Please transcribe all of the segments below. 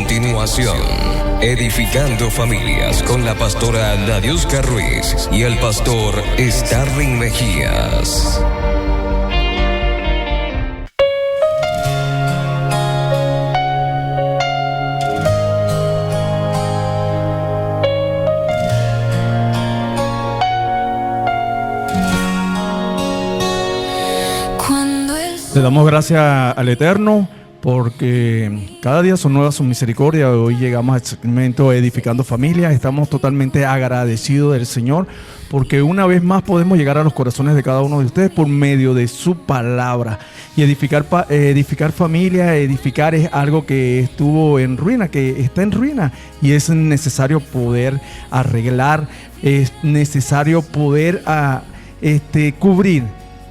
continuación, Edificando Familias con la pastora Nadiuska Ruiz y el pastor Starling Mejías. Le damos gracias al Eterno porque cada día son nuevas sus misericordias. Hoy llegamos al segmento Edificando Familias. Estamos totalmente agradecidos del Señor porque una vez más podemos llegar a los corazones de cada uno de ustedes por medio de su palabra. Y edificar familia, edificar es algo que estuvo en ruina, que está en ruina, y es necesario poder arreglar, es necesario poder cubrir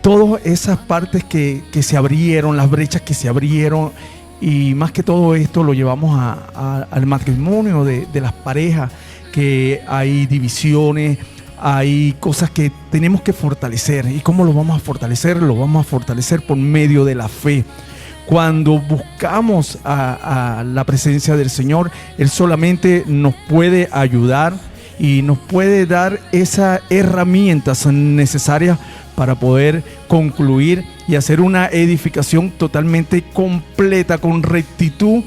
todas esas partes que se abrieron, las brechas que se abrieron, y más que todo esto lo llevamos al matrimonio de las parejas, que hay divisiones, hay cosas que tenemos que fortalecer. ¿Y cómo lo vamos a fortalecer? Lo vamos a fortalecer por medio de la fe. Cuando buscamos a la presencia del Señor, Él solamente nos puede ayudar y nos puede dar esas herramientas necesarias para poder concluir y hacer una edificación totalmente completa, con rectitud,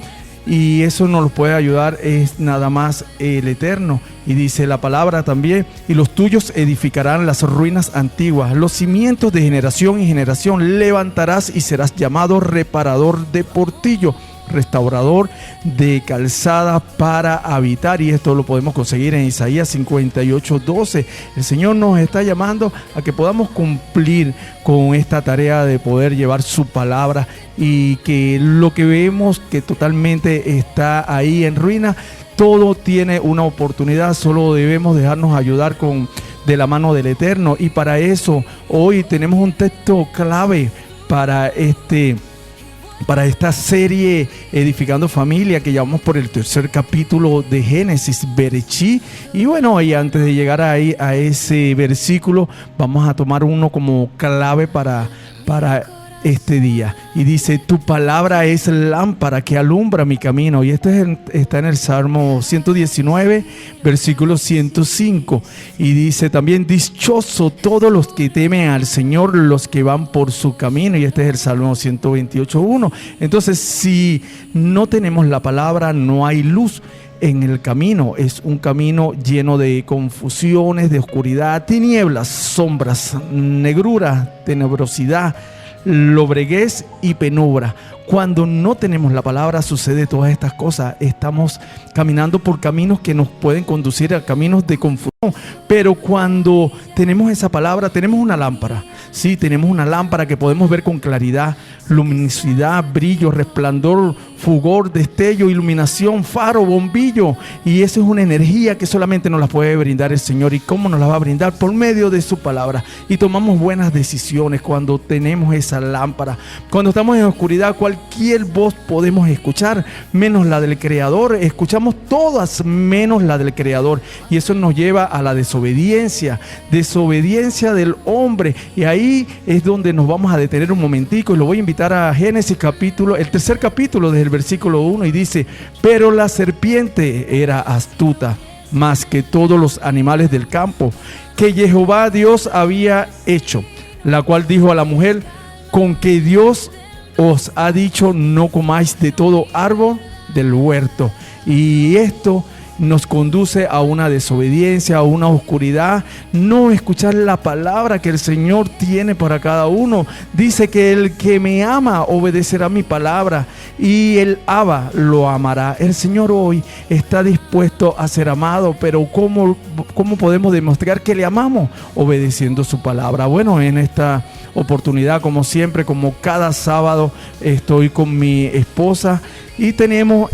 y eso nos lo puede ayudar es nada más el Eterno. Y dice la palabra también: y los tuyos edificarán las ruinas antiguas, los cimientos de generación y generación levantarás, y serás llamado reparador de portillo, restaurador de calzada para habitar. Y esto lo podemos conseguir en Isaías 58:12. El Señor nos está llamando a que podamos cumplir con esta tarea de poder llevar su palabra, y que lo que vemos que totalmente está ahí en ruina, todo tiene una oportunidad. Solo debemos dejarnos ayudar de la mano del Eterno. Y para eso hoy tenemos un texto clave para esta serie Edificando Familia, que llevamos por el tercer capítulo de Génesis, Bereshit. Y bueno, y antes de llegar ahí a ese versículo, vamos a tomar uno como clave para este día. Y dice: tu palabra es lámpara que alumbra mi camino. Y está en el Salmo 119, versículo 105. Y dice también: dichoso todos los que temen al Señor, los que van por su camino. Y este es el Salmo 128:1. Entonces, si no tenemos la palabra, no hay luz en el camino. Es un camino lleno de confusiones, de oscuridad, tinieblas, sombras, negrura, tenebrosidad, lobreguez y penumbra. Cuando no tenemos la palabra sucede todas estas cosas. Estamos caminando por caminos que nos pueden conducir a caminos de confusión. Pero cuando tenemos esa palabra, tenemos una lámpara. Sí, tenemos una lámpara que podemos ver con claridad, luminosidad, brillo, resplandor, fulgor, destello, iluminación, faro, bombillo. Y eso es una energía que solamente nos la puede brindar el Señor. ¿Y cómo nos la va a brindar? Por medio de su palabra. Y tomamos buenas decisiones cuando tenemos esa lámpara. Cuando estamos en oscuridad, cualquier voz podemos escuchar, menos la del Creador. Escuchamos todas menos la del Creador. Y eso nos lleva a la desobediencia del hombre. Y ahí es donde nos vamos a detener un momentico, y lo voy a invitar a Génesis el tercer capítulo, desde el versículo 1, y dice: pero la serpiente era astuta más que todos los animales del campo que Jehová Dios había hecho, la cual dijo a la mujer: con que Dios os ha dicho, no comáis de todo árbol del huerto. Y esto nos conduce a una desobediencia, a una oscuridad, no escuchar la palabra que el Señor tiene para cada uno. Dice que el que me ama obedecerá mi palabra, y el Abba lo amará. El Señor hoy está dispuesto a ser amado, pero ¿cómo podemos demostrar que le amamos? Obedeciendo su palabra. Bueno, en esta oportunidad, como siempre, como cada sábado, estoy con mi esposa y tenemos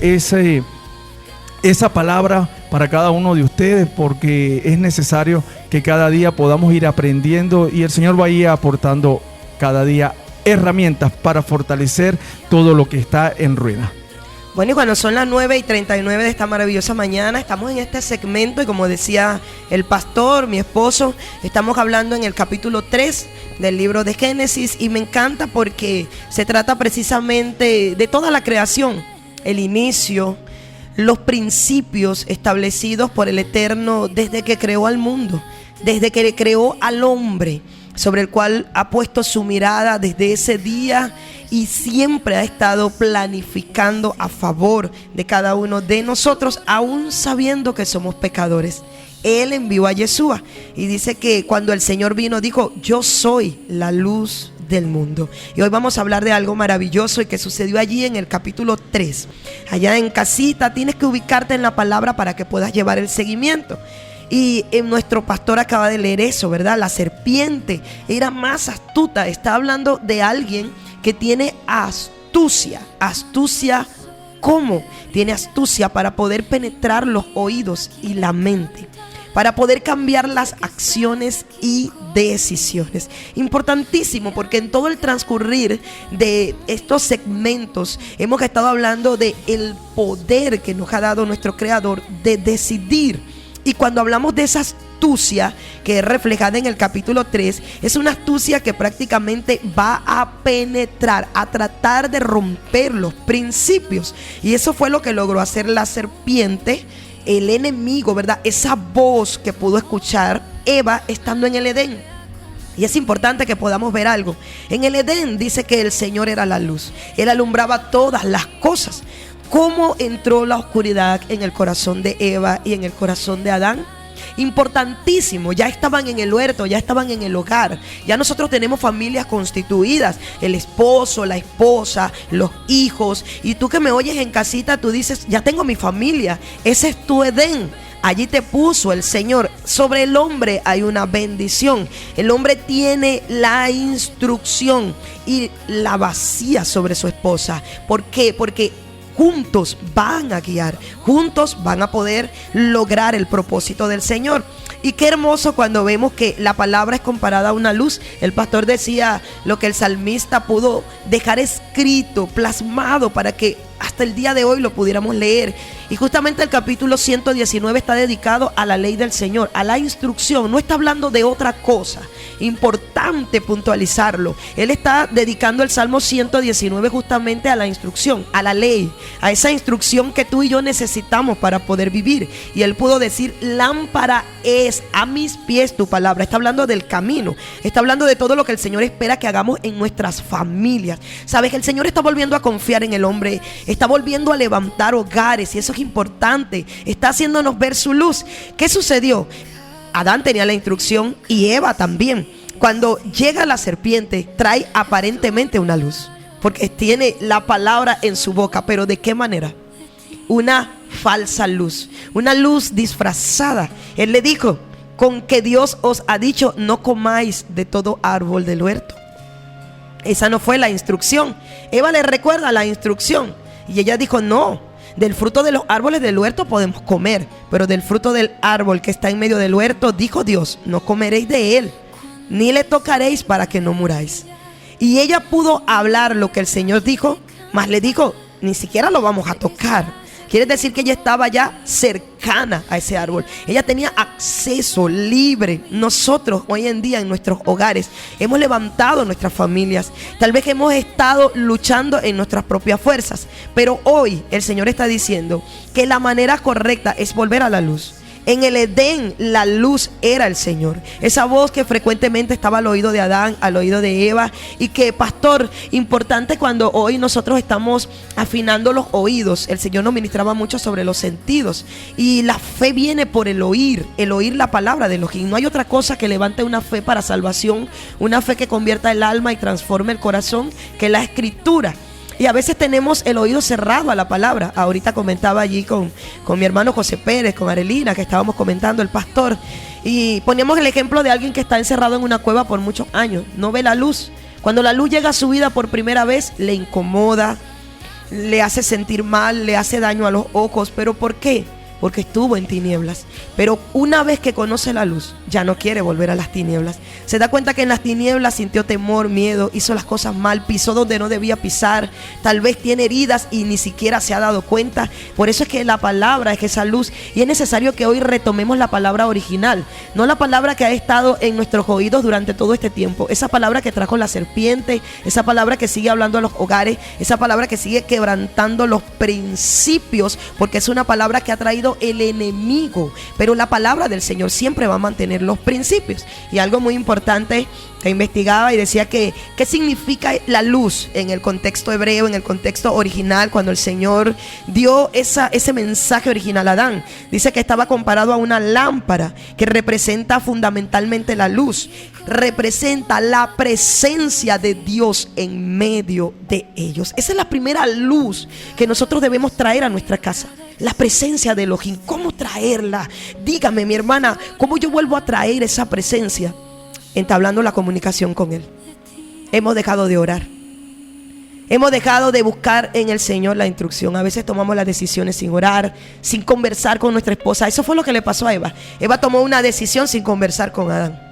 esa palabra para cada uno de ustedes, porque es necesario que cada día podamos ir aprendiendo, y el Señor va a ir aportando cada día herramientas para fortalecer todo lo que está en ruina. Bueno, y cuando son las 9:39 de esta maravillosa mañana, estamos en este segmento, y como decía el pastor, mi esposo, estamos hablando en el capítulo 3 del libro de Génesis, y me encanta porque se trata precisamente de toda la creación, el inicio, los principios establecidos por el Eterno desde que creó al mundo, desde que creó al hombre, sobre el cual ha puesto su mirada desde ese día y siempre ha estado planificando a favor de cada uno de nosotros, aún sabiendo que somos pecadores. Él envió a Yeshua y dice que cuando el Señor vino dijo: yo soy la luz del mundo. Y hoy vamos a hablar de algo maravilloso y que sucedió allí en el capítulo 3. Allá en casita tienes que ubicarte en la palabra para que puedas llevar el seguimiento. Y nuestro pastor acaba de leer eso, ¿verdad? La serpiente era más astuta. Está hablando de alguien que tiene astucia. Astucia, ¿cómo? Tiene astucia para poder penetrar los oídos y la mente, para poder cambiar las acciones y decisiones. Importantísimo, porque en todo el transcurrir de estos segmentos hemos estado hablando de el poder que nos ha dado nuestro Creador de decidir. Y cuando hablamos de esa astucia que es reflejada en el capítulo 3, es una astucia que prácticamente va a penetrar, a tratar de romper los principios. Y eso fue lo que logró hacer la serpiente, el enemigo, ¿verdad? Esa voz que pudo escuchar Eva estando en el Edén. Y es importante que podamos ver algo. En el Edén dice que el Señor era la luz. Él alumbraba todas las cosas. ¿Cómo entró la oscuridad en el corazón de Eva y en el corazón de Adán? Importantísimo, ya estaban en el huerto, ya estaban en el hogar, ya nosotros tenemos familias constituidas, el esposo, la esposa, los hijos. Y tú que me oyes en casita, tú dices: ya tengo mi familia. Ese es tu Edén. Allí te puso el Señor. Sobre el hombre hay una bendición. El hombre tiene la instrucción y la vacía sobre su esposa. ¿Por qué? Porque juntos van a guiar, juntos van a poder lograr el propósito del Señor. Y qué hermoso cuando vemos que la palabra es comparada a una luz. El pastor decía lo que el salmista pudo dejar escrito, plasmado, para que hasta el día de hoy lo pudiéramos leer. Y justamente el capítulo 119 está dedicado a la ley del Señor, a la instrucción. No está hablando de otra cosa. Importante puntualizarlo. Él está dedicando el Salmo 119 justamente a la instrucción, a la ley, a esa instrucción que tú y yo necesitamos para poder vivir. Y él pudo decir: lámpara es a mis pies tu palabra. Está hablando del camino, está hablando de todo lo que el Señor espera que hagamos en nuestras familias. Sabes que el Señor está volviendo a confiar en el hombre, está volviendo a levantar hogares, y eso es importante. Está haciéndonos ver su luz. ¿Qué sucedió? Adán tenía la instrucción y Eva también. Cuando llega la serpiente, trae aparentemente una luz, porque tiene la palabra en su boca. Pero ¿de qué manera? Una falsa luz, una luz disfrazada. Él le dijo: con que Dios os ha dicho: no comáis de todo árbol del huerto. Esa no fue la instrucción. Eva le recuerda la instrucción y ella dijo: no, del fruto de los árboles del huerto podemos comer, pero del fruto del árbol que está en medio del huerto, dijo Dios: no comeréis de él, ni le tocaréis para que no muráis. Y ella pudo hablar lo que el Señor dijo, mas le dijo: ni siquiera lo vamos a tocar. Quiere decir que ella estaba ya cercana a ese árbol. Ella tenía acceso libre. Nosotros hoy en día en nuestros hogares hemos levantado nuestras familias. Tal vez hemos estado luchando en nuestras propias fuerzas, pero hoy el Señor está diciendo que la manera correcta es volver a la luz. En el Edén la luz era el Señor. Esa voz que frecuentemente estaba al oído de Adán, al oído de Eva. Y que, pastor, importante cuando hoy nosotros estamos afinando los oídos. El Señor nos ministraba mucho sobre los sentidos. Y la fe viene por el oír la palabra de Elohim. No hay otra cosa que levante una fe para salvación, una fe que convierta el alma y transforme el corazón, que la escritura. Y a veces tenemos el oído cerrado a la palabra. Ahorita comentaba allí con mi hermano José Pérez, con Arelina, que estábamos comentando, el pastor. Y poníamos el ejemplo de alguien que está encerrado en una cueva por muchos años. No ve la luz. Cuando la luz llega a su vida por primera vez, le incomoda, le hace sentir mal, le hace daño a los ojos. ¿Pero por qué? porque estuvo en tinieblas. Pero una vez que conoce la luz, ya no quiere volver a las tinieblas. Se da cuenta que en las tinieblas sintió temor, miedo, hizo las cosas mal, pisó donde no debía pisar, tal vez tiene heridas y ni siquiera se ha dado cuenta. Por eso es que la palabra es esa luz, y es necesario que hoy retomemos la palabra original, no la palabra que ha estado en nuestros oídos durante todo este tiempo, esa palabra que trajo la serpiente, esa palabra que sigue hablando a los hogares, esa palabra que sigue quebrantando los principios, porque es una palabra que ha traído el enemigo. Pero la palabra del Señor siempre va a mantener los principios. Y algo muy importante que investigaba y decía que qué significa la luz en el contexto hebreo, en el contexto original, cuando el Señor dio ese mensaje original a Adán. Dice que estaba comparado a una lámpara que representa fundamentalmente la luz, representa la presencia de Dios en medio de ellos. Esa es la primera luz que nosotros debemos traer a nuestra casa. La presencia de Elohim. ¿Cómo traerla? Dígame, mi hermana, ¿cómo yo vuelvo a traer esa presencia? Entablando la comunicación con Él. Hemos dejado de orar. Hemos dejado de buscar en el Señor la instrucción. A veces tomamos las decisiones sin orar, sin conversar con nuestra esposa. Eso fue lo que le pasó a Eva. Eva tomó una decisión sin conversar con Adán,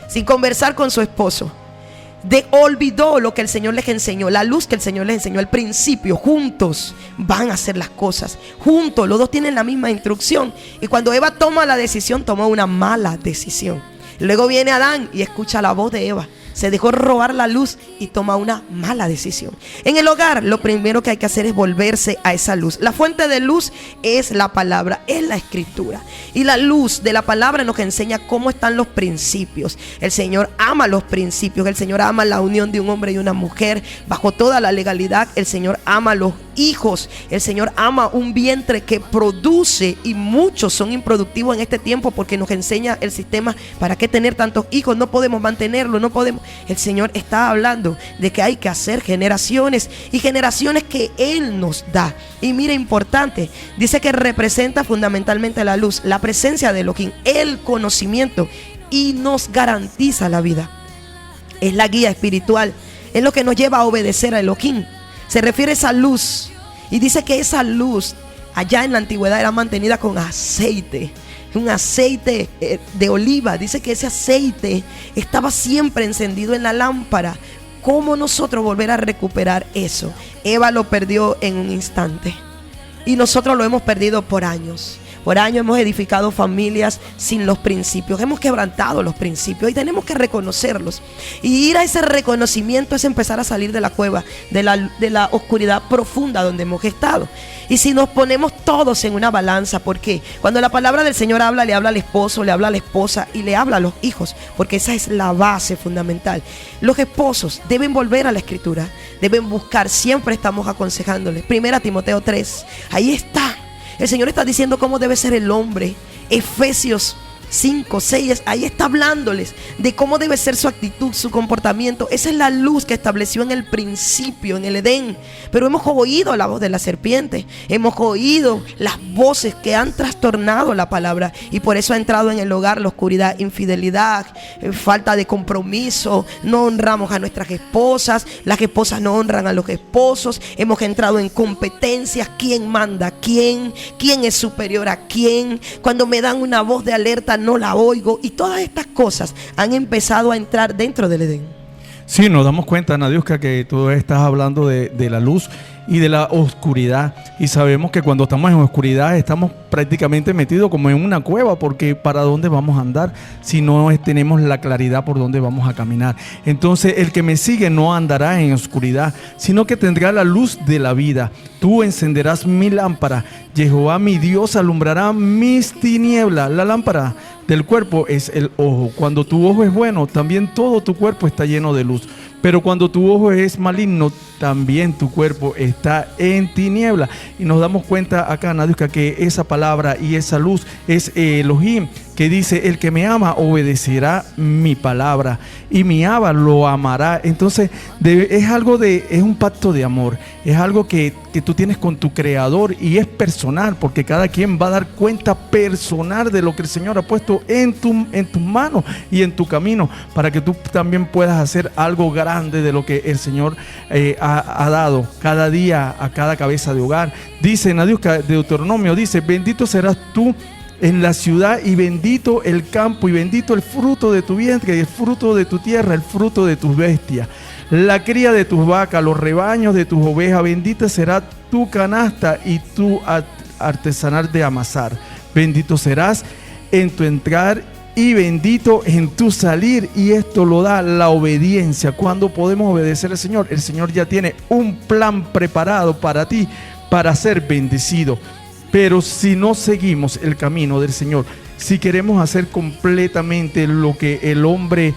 sin conversar con su esposo. Olvidó lo que el Señor les enseñó, la luz que el Señor les enseñó al principio. Juntos van a hacer las cosas, juntos, los dos tienen la misma instrucción. Y cuando Eva toma la decisión, tomó una mala decisión. Luego viene Adán y escucha la voz de Eva, se dejó robar la luz y toma una mala decisión. En el hogar, lo primero que hay que hacer es volverse a esa luz. La fuente de luz es la palabra, es la escritura. Y la luz de la palabra nos enseña cómo están los principios. El Señor ama los principios. El Señor ama la unión de un hombre y una mujer bajo toda la legalidad. El Señor ama los hijos. El Señor ama un vientre que produce, y muchos son improductivos en este tiempo porque nos enseña el sistema para qué tener tantos hijos, no podemos mantenerlos, no podemos. El Señor está hablando de que hay que hacer generaciones, y generaciones que Él nos da. Y mira, importante, dice que representa fundamentalmente la luz, la presencia de Elohim, el conocimiento, y nos garantiza la vida. Es la guía espiritual, es lo que nos lleva a obedecer a Elohim. Se refiere a esa luz, y dice que esa luz allá en la antigüedad era mantenida con aceite, un aceite de oliva. Dice que ese aceite estaba siempre encendido en la lámpara. ¿Cómo nosotros volver a recuperar eso? Eva lo perdió en un instante, y nosotros lo hemos perdido por años. Por años hemos edificado familias sin los principios. Hemos quebrantado los principios y tenemos que reconocerlos. Y ir a ese reconocimiento es empezar a salir de la cueva, de la oscuridad profunda donde hemos estado. Y si nos ponemos todos en una balanza, ¿por qué? Cuando la palabra del Señor habla, le habla al esposo, le habla a la esposa y le habla a los hijos, porque esa es la base fundamental. Los esposos deben volver a la escritura, deben buscar, siempre estamos aconsejándoles. 1 Timoteo 3, ahí está. El Señor está diciendo cómo debe ser el hombre. Efesios 5, 6, ahí está hablándoles de cómo debe ser su actitud, su comportamiento. Esa es la luz que estableció en el principio, en el Edén. Pero hemos oído la voz de la serpiente, hemos oído las voces que han trastornado la palabra, y por eso ha entrado en el hogar la oscuridad, infidelidad, falta de compromiso. No honramos a nuestras esposas, las esposas no honran a los esposos. Hemos entrado en competencias, quién manda a quién es superior a quién. Cuando me dan una voz de alerta, no la oigo, y todas estas cosas han empezado a entrar dentro del Edén. Sí, nos damos cuenta, Nadiuska, que tú estás hablando de la luz y de la oscuridad, y sabemos que cuando estamos en oscuridad estamos prácticamente metidos como en una cueva, porque ¿para dónde vamos a andar si no tenemos la claridad por dónde vamos a caminar? Entonces el que me sigue no andará en oscuridad, sino que tendrá la luz de la vida. Tú encenderás mi lámpara, Jehová mi Dios alumbrará mis tinieblas. La lámpara del cuerpo es el ojo. Cuando tu ojo es bueno, también todo tu cuerpo está lleno de luz. Pero cuando tu ojo es maligno, también tu cuerpo está en tiniebla. Y nos damos cuenta acá, Nadiuska, que esa palabra y esa luz es Elohim, que dice: el que me ama obedecerá mi palabra, y mi Abba lo amará. Entonces es un pacto de amor, es algo que tú tienes con tu Creador, y es personal, porque cada quien va a dar cuenta personal de lo que el Señor ha puesto en tus manos y en tu camino, para que tú también puedas hacer algo grande de lo que el Señor ha dado cada día a cada cabeza de hogar. Dice en Deuteronomio, dice: bendito serás tú en la ciudad, y bendito el campo, y bendito el fruto de tu vientre, y el fruto de tu tierra, el fruto de tus bestias, la cría de tus vacas, los rebaños de tus ovejas. Bendita será tu canasta y tu artesanal de amasar. Bendito serás en tu entrar y bendito en tu salir. Y esto lo da la obediencia. Cuando podemos obedecer al Señor, el Señor ya tiene un plan preparado para ti, para ser bendecido. Pero si no seguimos el camino del Señor, si queremos hacer completamente lo que el hombre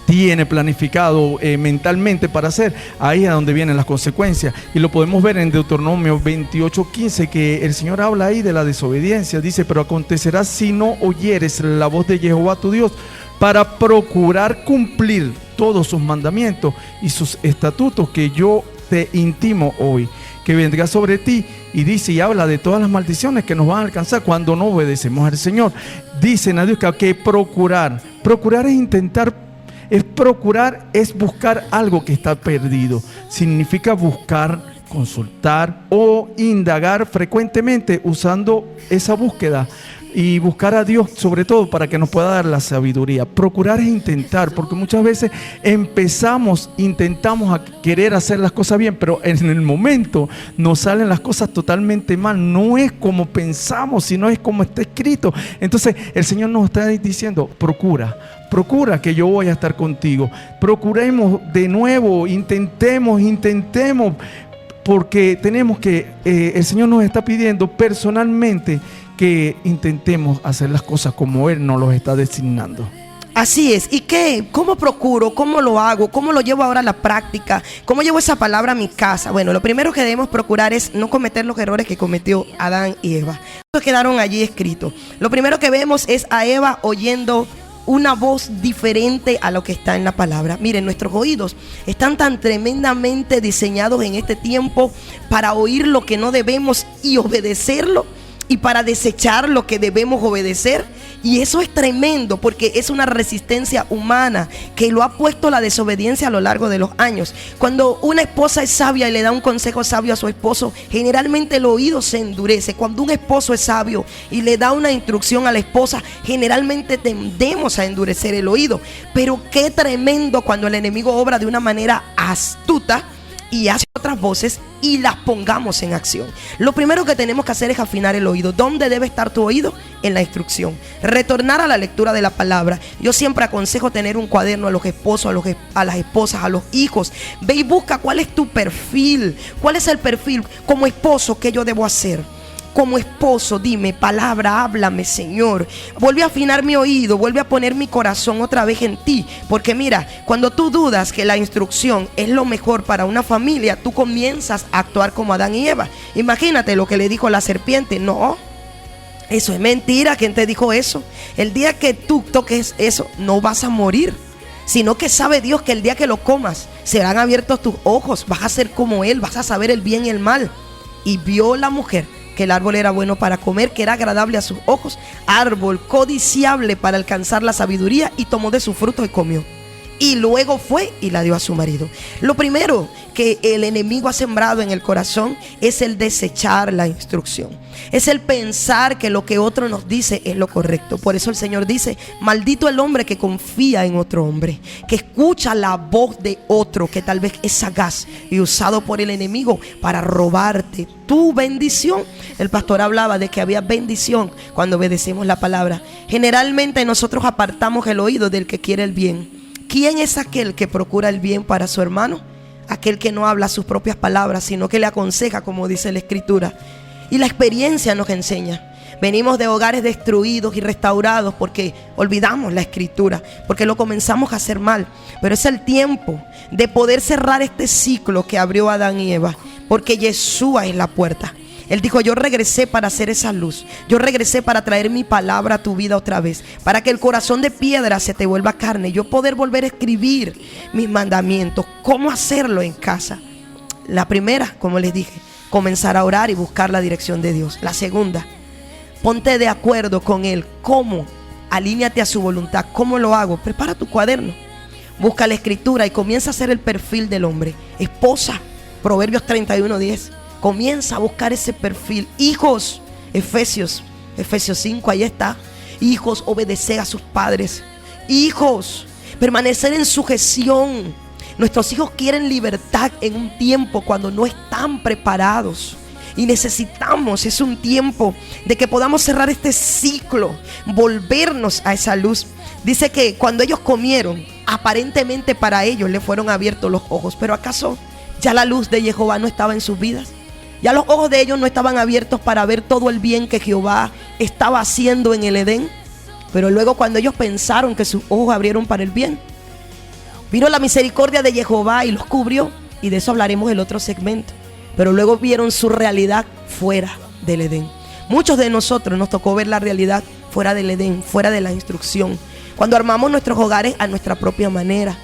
tiene planificado mentalmente para hacer, ahí es donde vienen las consecuencias. Y lo podemos ver en Deuteronomio 28:15, que el Señor habla ahí de la desobediencia. Dice: pero acontecerá si no oyeres la voz de Jehová tu Dios, para procurar cumplir todos sus mandamientos y sus estatutos que yo te intimo hoy, que vendrá sobre ti. Y dice, y habla de todas las maldiciones que nos van a alcanzar cuando no obedecemos al Señor. Dicen a Dios que procurar es intentar, es buscar algo que está perdido. Significa buscar, consultar o indagar frecuentemente, usando esa búsqueda, y buscar a Dios sobre todo para que nos pueda dar la sabiduría. Procurar es intentar, porque muchas veces intentamos a querer hacer las cosas bien, pero en el momento nos salen las cosas totalmente mal. No es como pensamos, sino es como está escrito. Entonces el Señor nos está diciendo: procura que yo voy a estar contigo. Procuremos de nuevo, intentemos, porque tenemos que, el Señor nos está pidiendo personalmente que intentemos hacer las cosas como Él nos los está designando. Así es. ¿Y qué? ¿Cómo procuro? ¿Cómo lo hago? ¿Cómo lo llevo ahora a la práctica? ¿Cómo llevo esa palabra a mi casa? Bueno, lo primero que debemos procurar es no cometer los errores que cometió Adán y Eva. Estos quedaron allí escritos. Lo primero que vemos es a Eva oyendo una voz diferente a lo que está en la palabra. Miren, nuestros oídos están tan tremendamente diseñados en este tiempo para oír lo que no debemos y obedecerlo, y para desechar lo que debemos obedecer. Y eso es tremendo, porque es una resistencia humana que lo ha puesto la desobediencia a lo largo de los años. Cuando una esposa es sabia y le da un consejo sabio a su esposo, generalmente el oído se endurece. Cuando un esposo es sabio y le da una instrucción a la esposa, generalmente tendemos a endurecer el oído. Pero qué tremendo cuando el enemigo obra de una manera astuta y hace otras voces y las pongamos en acción. Lo primero que tenemos que hacer es afinar el oído. ¿Dónde debe estar tu oído? En la instrucción. Retornar a la lectura de la palabra. Yo siempre aconsejo tener un cuaderno a los esposos, a las esposas, a los hijos. Ve y busca cuál es tu perfil. ¿Cuál es el perfil como esposo que yo debo hacer? Como esposo, dime, palabra, háblame, Señor. Vuelve a afinar mi oído, vuelve a poner mi corazón otra vez en ti. Porque mira, cuando tú dudas que la instrucción es lo mejor para una familia, tú comienzas a actuar como Adán y Eva. Imagínate lo que le dijo la serpiente. No, eso es mentira. ¿Quién te dijo eso? El día que tú toques eso, no vas a morir, sino que sabe Dios que el día que lo comas, serán abiertos tus ojos. Vas a ser como Él, vas a saber el bien y el mal. Y vio la mujer que el árbol era bueno para comer, que era agradable a sus ojos, árbol codiciable para alcanzar la sabiduría, y tomó de su fruto y comió. Y luego fue y la dio a su marido. Lo primero que el enemigo ha sembrado en el corazón es el desechar la instrucción. Es el pensar que lo que otro nos dice es lo correcto. Por eso el Señor dice: maldito el hombre que confía en otro hombre, que escucha la voz de otro que tal vez es sagaz y usado por el enemigo para robarte tu bendición. El pastor hablaba de que había bendición cuando obedecemos la palabra. Generalmente nosotros apartamos el oído del que quiere el bien. ¿Quién es aquel que procura el bien para su hermano? Aquel que no habla sus propias palabras, sino que le aconseja, como dice la Escritura. Y la experiencia nos enseña. Venimos de hogares destruidos y restaurados porque olvidamos la Escritura, porque lo comenzamos a hacer mal. Pero es el tiempo de poder cerrar este ciclo que abrió Adán y Eva, porque Yeshua es la puerta. Él dijo: yo regresé para hacer esa luz. Yo regresé para traer mi palabra a tu vida otra vez, para que el corazón de piedra se te vuelva carne. Yo poder volver a escribir mis mandamientos. ¿Cómo hacerlo en casa? La primera, como les dije, comenzar a orar y buscar la dirección de Dios. La segunda, ponte de acuerdo con Él. ¿Cómo? Alíñate a su voluntad. ¿Cómo lo hago? Prepara tu cuaderno, busca la escritura y comienza a hacer el perfil del hombre. Esposa, Proverbios 31:10. Comienza a buscar ese perfil. Hijos, Efesios 5, ahí está. Hijos, obedeced a sus padres. Hijos, permanecer en sujeción. Nuestros hijos quieren libertad en un tiempo cuando no están preparados. Y necesitamos, es un tiempo de que podamos cerrar este ciclo, volvernos a esa luz. Dice que cuando ellos comieron, aparentemente para ellos le fueron abiertos los ojos. Pero ¿acaso ya la luz de Jehová no estaba en sus vidas? Ya los ojos de ellos no estaban abiertos para ver todo el bien que Jehová estaba haciendo en el Edén. Pero luego, cuando ellos pensaron que sus ojos abrieron para el bien, vino la misericordia de Jehová y los cubrió. Y de eso hablaremos en el otro segmento. Pero luego vieron su realidad fuera del Edén. Muchos de nosotros nos tocó ver la realidad fuera del Edén, fuera de la instrucción, cuando armamos nuestros hogares a nuestra propia manera.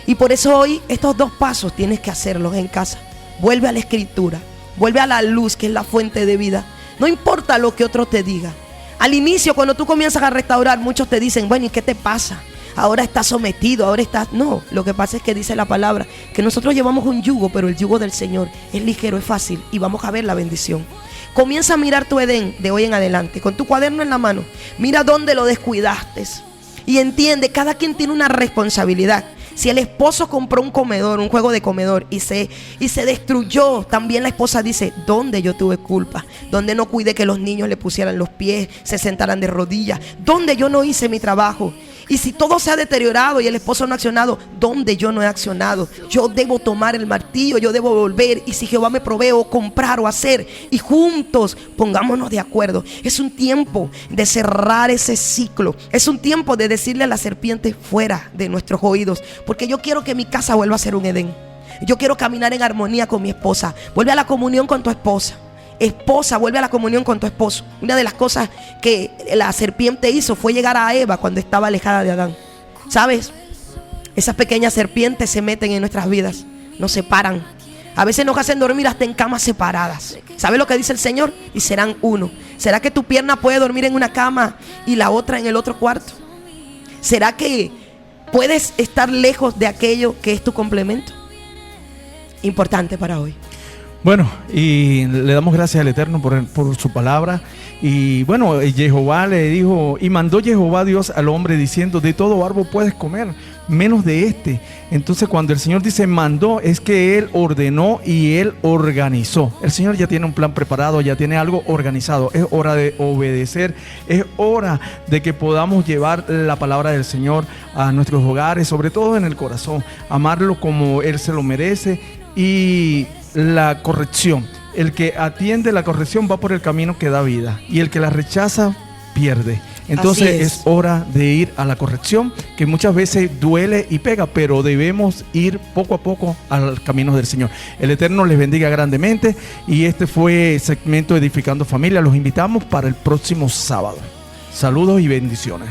Y por eso hoy estos dos pasos tienes que hacerlos en casa. Vuelve a la escritura, vuelve a la luz, que es la fuente de vida. No importa lo que otro te diga. Al inicio, cuando tú comienzas a restaurar, muchos te dicen: bueno, ¿y qué te pasa? Ahora estás sometido, ahora estás... No, lo que pasa es que dice la palabra que nosotros llevamos un yugo, pero el yugo del Señor es ligero, es fácil, y vamos a ver la bendición. Comienza a mirar tu Edén de hoy en adelante, con tu cuaderno en la mano. Mira dónde lo descuidaste y entiende, cada quien tiene una responsabilidad. Si el esposo compró un comedor, un juego de comedor, y se destruyó, también la esposa dice: ¿dónde yo tuve culpa? ¿Dónde no cuidé que los niños le pusieran los pies, se sentaran de rodillas? ¿Dónde yo no hice mi trabajo? Y si todo se ha deteriorado y el esposo no ha accionado, ¿dónde yo no he accionado? Yo debo tomar el martillo, yo debo volver. Y si Jehová me provee, o comprar o hacer, y juntos pongámonos de acuerdo. Es un tiempo de cerrar ese ciclo. Es un tiempo de decirle a la serpiente: fuera de nuestros oídos. Porque yo quiero que mi casa vuelva a ser un Edén. Yo quiero caminar en armonía con mi esposa. Vuelve a la comunión con tu esposa. Esposa, vuelve a la comunión con tu esposo. Una de las cosas que la serpiente hizo fue llegar a Eva cuando estaba alejada de Adán. ¿Sabes? Esas pequeñas serpientes se meten en nuestras vidas, nos separan. A veces nos hacen dormir hasta en camas separadas. ¿Sabes lo que dice el Señor? Y serán uno. ¿Será que tu pierna puede dormir en una cama y la otra en el otro cuarto? ¿Será que puedes estar lejos de aquello que es tu complemento? Importante para hoy. Bueno, y le damos gracias al Eterno por su palabra. Y bueno, Jehová le dijo, y mandó Jehová Dios al hombre diciendo: de todo árbol puedes comer, menos de este. Entonces, cuando el Señor dice mandó, es que Él ordenó y Él organizó. El Señor ya tiene un plan preparado, ya tiene algo organizado. Es hora de obedecer, es hora de que podamos llevar la palabra del Señor a nuestros hogares, sobre todo en el corazón, amarlo como Él se lo merece. Y la corrección, el que atiende la corrección va por el camino que da vida, y el que la rechaza pierde. Entonces es hora de ir a la corrección, que muchas veces duele y pega, pero debemos ir poco a poco al camino del Señor. El Eterno les bendiga grandemente, y este fue segmento Edificando Familia. Los invitamos para el próximo sábado. Saludos y bendiciones.